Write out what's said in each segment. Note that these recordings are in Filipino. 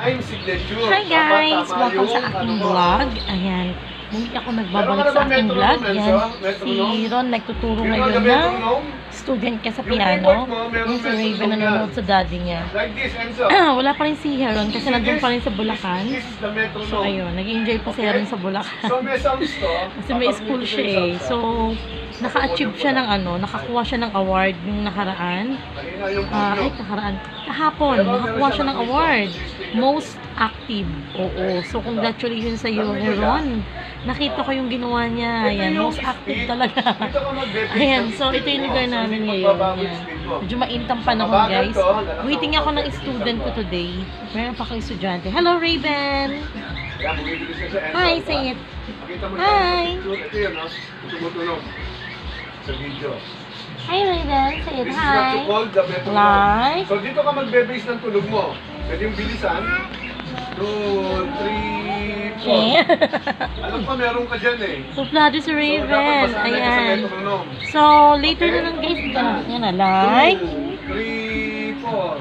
Hi guys! Welcome sa aking vlog. Ayan. Muli ako nagbabalik sa aking vlog. Ayan. Si Ron nagtuturo ngayon ng student ka sa piano. Yung si Raven nanonood sa daddy niya. Wala pa rin si Heron kasi nandun pa rin sa Bulacan. So ayun, nag-enjoy pa si Heron sa Bulacan. Kasi may school siya eh. So naka-achieve siya ng nakakuha siya ng award nung nakaraan. Kahapon, nakakuha siya ng award. Most active. Oo. So, congratulations sa iyo, Heron. Nakita ko yung ginawa niya. Ayan, most active talaga. Ayan, so ito yung lugar namin ngayon. Ayan. Medyo maintam panahon, guys. Waiting ako ng student ko today. Meron pa kayo estudyante. Hello, Raven! Hi, say it. Hi! Hi, Raven. Say it. Hi. Like. So, dito ka magbe-base ng tulog mo. Pwede yung bilisan. 2, 3, 4. Alam ko, meron ka dyan eh. So, plado si Raven. Ayan. So, later na lang guys. Yan na. Like. 2, 3, 4.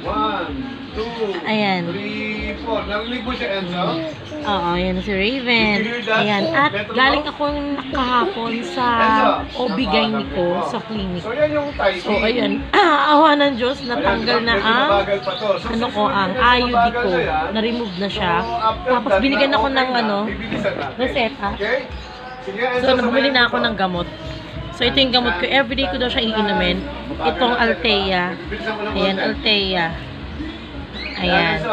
1, 2, ayan. 3, 4. Narinig mo siya, Enzo? Oo, yan si Raven. Ayan. At galing ako kahapon sa OB-GYN ko sa clinic. So, ayan. Awa ng Diyos, natanggal na ang ang IUD ko. Na-remove na siya. Tapos binigyan ako ng reseta. So, nabumili na ako ng gamot. So, ito yung gamot ko. Everyday ko daw siya iinumin. Itong Althea. Ayan, Althea. Ayan.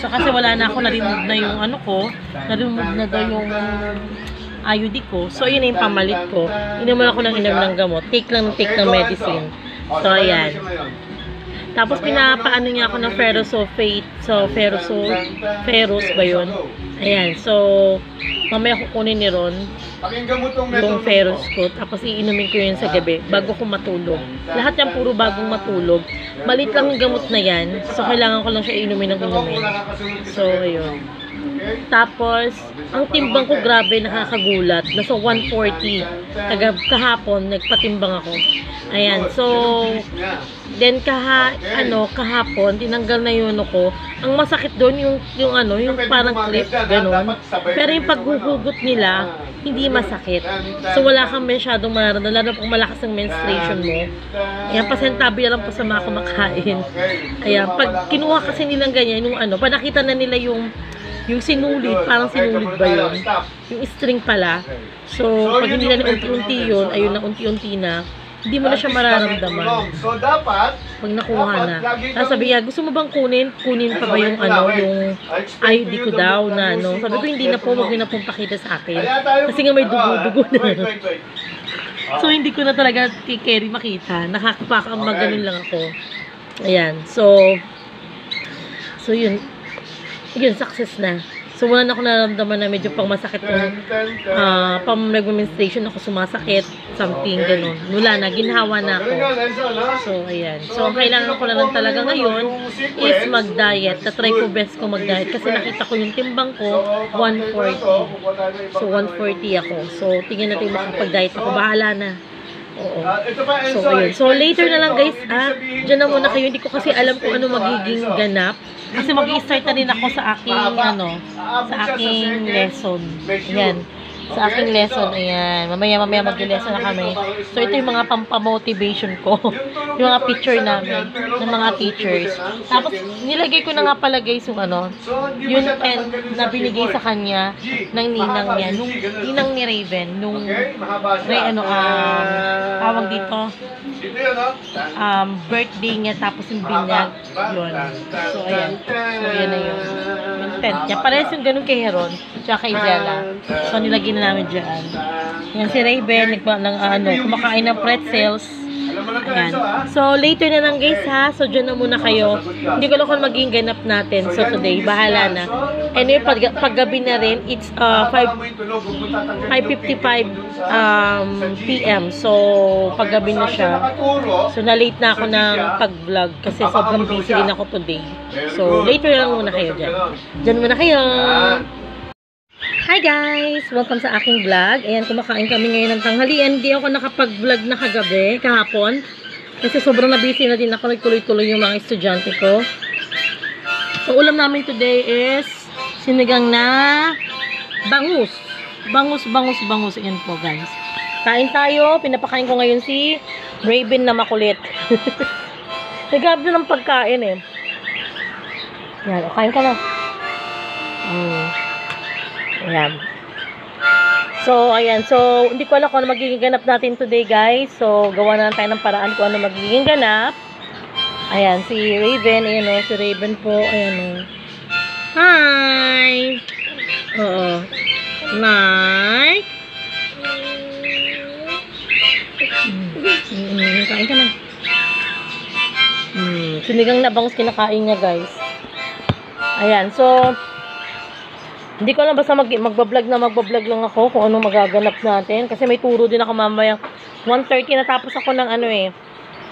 So, kasi wala na ako, na-remove na yung na-remove na daw yung IUD ko. So, yun na yung pamalit ko. Inuman ako ng gamot. Take lang ng medicine. So, ayan. Tapos, pinapaano niya ako ng ferrosulfate. So, ferrous ba yun? Ayan. So, mamaya kukunin ni Ron yung ferrous ko. Tapos, iinumin ko yun sa gabi bago ko matulog. Lahat yan puro bagong matulog. Malit lang yung gamot na yan. So, kailangan ko lang siya inumin ng inumin. So, ayun. Tapos, ang timbang ko grabe nakakagulat. Nasa 140. Kahapon, nagpatimbang ako. Ayan. So, then kahapon, tinanggal na yun ako. Ang masakit doon, yung parang clip, ganun. Pero yung paghuhugot nila, hindi masakit. So, wala kang masyadong mararamdaman. Lalo pag malakas ang menstruation mo. Ayan, pasentabi na lang po sa mga kumakain. Ayan, pag kinuha kasi nilang ganyan, pag nakita na nila yung sinulid, parang sinulid ba yun? Yung string pala. So, pag hindi na unti-unti yun, ayun na unti-unti na, hindi mo na siya mararamdaman. So, dapat, pag nakuha na. Tapos sabi niya, gusto mo bang kunin? Kunin pa ba yung yung IUD ko daw na Sabi ko, hindi na po, wag na pong pakita sa akin. Kasi nga may dugo-dugo na. So, hindi ko na talaga carry makita. Nakakapaka-maganon lang ako. Ayan. So yun. Yun, success na. So, wala na ako nararamdaman na medyo pang masakit kung pang nag-menstruation ako sumasakit, something, ganun. Wala na, ginhawa na ako. So, ayan. So, ang kailangan ko na lang talaga ngayon is mag-diet. Tatry ko best ko mag-diet kasi nakita ko yung timbang ko, 140. So, 140 ako. So, tingnan natin makapag-diet ako. Bahala na. Oo. So, ayun. So, later na lang guys, dyan na muna kayo. Hindi ko kasi alam kung ano magiging ganap. Kasi mag-i-start na rin ako sa aking, lesson. Ayan. Sa aking lesson, ayan. Mamaya mag-lesson na kami. So, ito yung mga pampamotivation ko. Yung mga picture namin ng mga teachers. Tapos, nilagay ko na nga pala guys yung yung pen na binigay sa kanya ng ninang niya. Nung ninang ni Raven. Nung, tawag dito, birthday niya, tapos yung binyag. Yun. So, ayan. So, yun na yun. Yung tent niya. Parehas yung ganun kay Heron. Tsaka kay Zella. So, nilagay na namin dyan. Yan si Raven, kumakain ng pretzels. Ayan. So, later na lang guys ha. So, dyan na muna kayo. Hindi ko lang kung magiging ganap natin. So, today, bahala na. Anyway, paggabi na rin, it's 5:55 PM. So, paggabi na siya. So, na-late na ako ng pag-vlog kasi sobrang busy din ako today. So, later na lang muna kayo dyan. Dyan muna kayo. Hi guys! Welcome sa aking vlog. Ayan, kumakain kami ngayon ng tanghalian. Hindi ako nakapag-vlog na kahapon. Kasi sobrang na-busy na din ako. Nagtuloy-tuloy yung mga estudyante ko. So, ulam namin today is sinigang na bangus. Bangus. Ayan po, guys. Kain tayo. Pinapakain ko ngayon si Raven na makulit. Nagab na ng pagkain eh. Yan, kain ka na. Ayan. So, ayan. So, hindi ko alam kung ano magiging ganap natin today, guys. So, gawa na lang tayo ng paraan kung ano magiging ganap. Ayan, si Raven. Ayan o, si Raven po. Ayan o. Hi! Oo. Night. Kain ka na. Sinigang na bangus kinakain niya, guys. Ayan, so hindi ko alam, basta magbablog lang ako kung ano magaganap natin. Kasi may turo din ako mamaya. 1:30 natapos ako ng ano eh.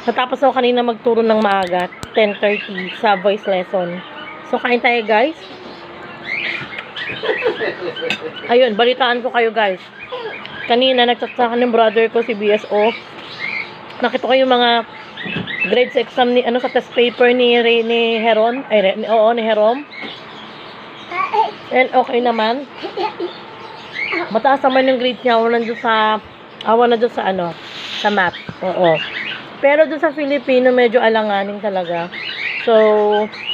Natapos ako kanina magturo ng maaga. 10:30 sa voice lesson. So, kain tayo, guys. Ayun, balitaan ko kayo, guys. Kanina, nagchat sa akin ng brother ko, si BSO. Nakita ko yung mga grades exam ni, ano, sa test paper ni Heron. Ni Heron. And okay naman. Mataas naman yung grade niya. Awan na dun sa ano, sa math. Oo. Pero dun sa Filipino, medyo alanganin talaga. So,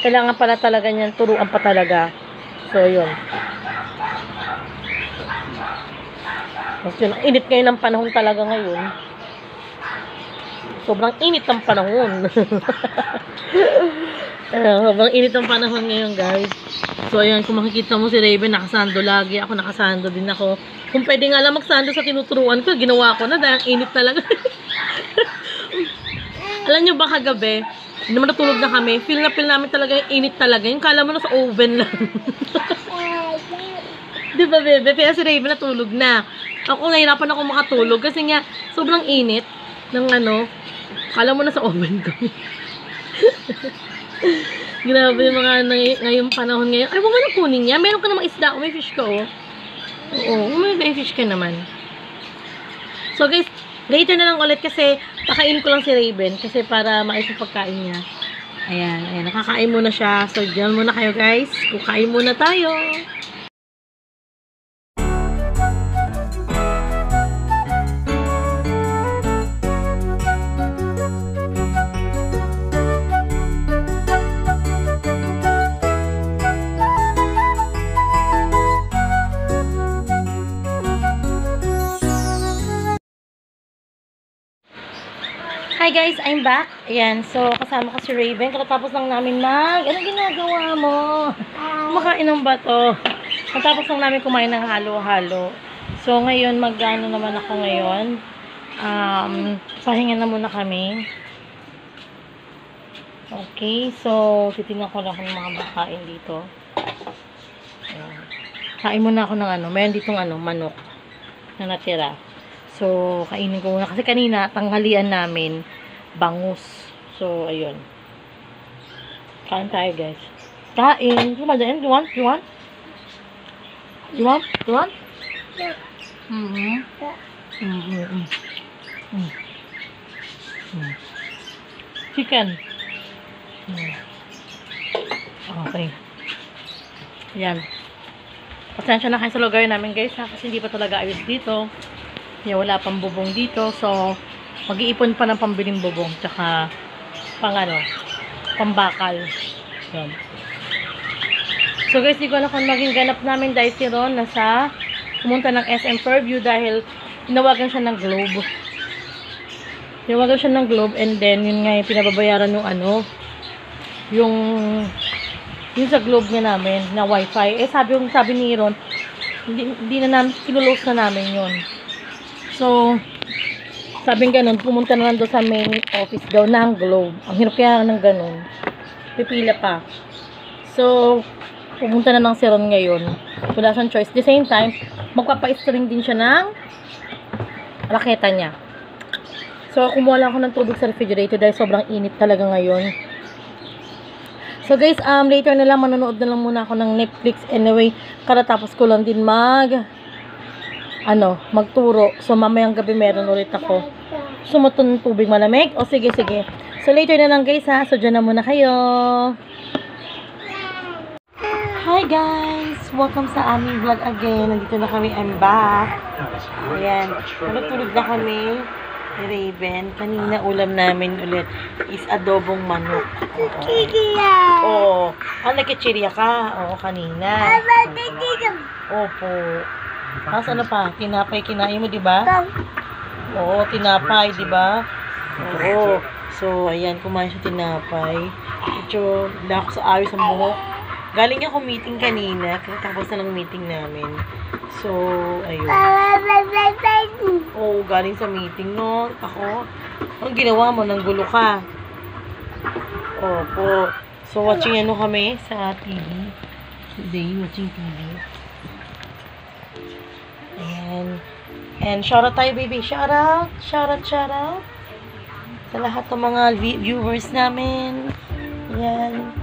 kailangan pala talaga niyan, turuan pa talaga. So, yun. Yun, init ngayon ng panahon talaga ngayon. Sobrang init ng panahon. Sobrang init ng panahon ngayon, guys. So, ayan, kung makikita mo si Raven, nakasando lagi. Ako nakasando din ako. Kung pwede nga lang magsando sa tinuturuan ko, ginawa ko na dahil init talaga. Alam nyo ba kagabi, hindi naman natulog na kami, feel namin talaga yung init talaga. Yung kala mo na sa oven lang. Diba, bebe? Pero si Raven natulog na. Ako, nahirapan ako makatulog kasi nga, sobrang init ng ano, kala mo na sa oven kami. Grabe yung mga ngayong panahon ngayon. Ay, huwag mo na kunin niya. Meron ka namang isda. May fish ka, oh. Oo, may fish ka naman. So, guys, later na lang ulit kasi pakain ko lang si Raven kasi para maayos yung pagkain niya. Ayan. Nakakain muna siya. So, dyan muna kayo, guys. Kukain muna tayo. Hi guys, I'm back. Ayan, so kasama ko si Raven. Katapos lang namin anong ginagawa mo? Kumakain ng bato. Katapos lang namin kumain ng halo-halo. So ngayon, mag-ano naman ako ngayon. Pahinga na muna kami. Okay, so titingnan ko lang kung mga bakain dito. Ayan. Kain muna ako ng mayroon ditong manok na natira. So, kainin ko muna. Kasi kanina, tanghalian namin, bangus. So, ayun. Kain tayo, guys. Kain. You want? You want? Chicken. Okay. Yan. Pasensya na kayo sa lugar namin, guys, ha? Kasi hindi pa talaga ayos dito. Wala pang bubong dito. So, mag-iipon pa ng pambiling bubong. Tsaka, pambakal. Yan. So, guys, di ko alam kung maging ganap namin dahil si Ron pumunta ng SM Fairview dahil tinawagan siya ng Globe. Tinawagan siya ng Globe and then, yun nga yung pinababayaran yung sa Globe nga namin, na wifi. Sabi ni Ron, hindi na namin, kinulose na namin yun. So, sabing ganun, pumunta na lang doon sa main office daw ng Globe. Ang hirap kaya ng ganun. Pipila pa. So, pumunta na lang si Ron ngayon. Wala siyang choice. At the same time, magpapa-string din siya ng raketa niya. So, kumuha lang ako ng tubig sa refrigerator dahil sobrang init talaga ngayon. So, guys, later na lang, manonood na lang muna ako ng Netflix. Anyway, karatapos ko lang din magturo. So, mamayang gabi meron ulit ako. Sumuto ng tubig malamig. O, sige. So, later na lang, guys, ha. So, dyan na muna kayo. Hi guys! Welcome sa aming vlog again. Nandito na kami, I'm back. Ayan, tulog na kami. Raven, kanina ulam namin ulit is adobong manok. Oo. Nagkitsirya ka? Oo, kanina. Opo. Tapos ano pa? Tinapay kinain mo, di ba? Oo, tinapay, di ba? Oo. So, ayan, kumain siya tinapay. Medyo ako sa ayos ang buhok. Galing ako meeting kanina, tapos na ng meeting namin. So, ayun. Oo, galing sa meeting, no? Ako, ang ginawa mo, nanggulo ka. Opo. So, watching ano kami sa TV. Today, watching TV. Ayan. And shoutout tayo, baby. Shoutout. Shoutout, shoutout. Sa lahat ng mga viewers namin. Ayan.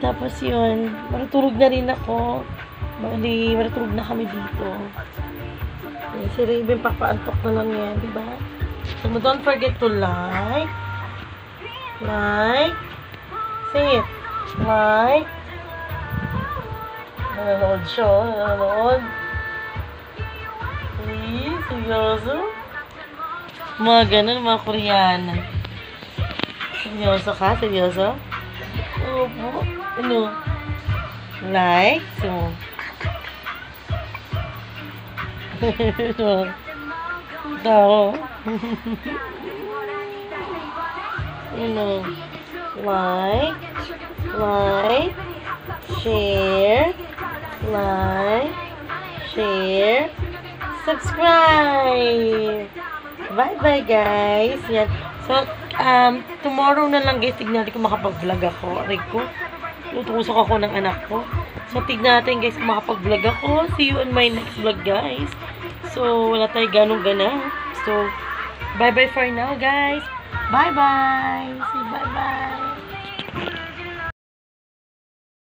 Tapos yun, matutulog na rin ako. Bali, matutulog na kami dito. Ayan, si Raven, papaantok na lang yan, diba? So, don't forget to like. Like. Say it. Like. Nanonood siya, nanonood. Please, seryoso. Mga ganun, mga Koreana. Seryoso ka? Seryoso? Opo. Ano? Like? So. Tao. Ano? Like? Like? Share? Like? Share? Subscribe! Bye-bye, guys! Yan. So, tomorrow na lang, guys, tignan natin kung makapag-vlog ako. Aray ko. Tutusok ako ng anak ko. So, tignan natin, guys, kung makapag-vlog ako. See you on my next vlog, guys. So, wala tayo ganong gana. So, bye-bye for now, guys. Bye-bye! Say bye-bye!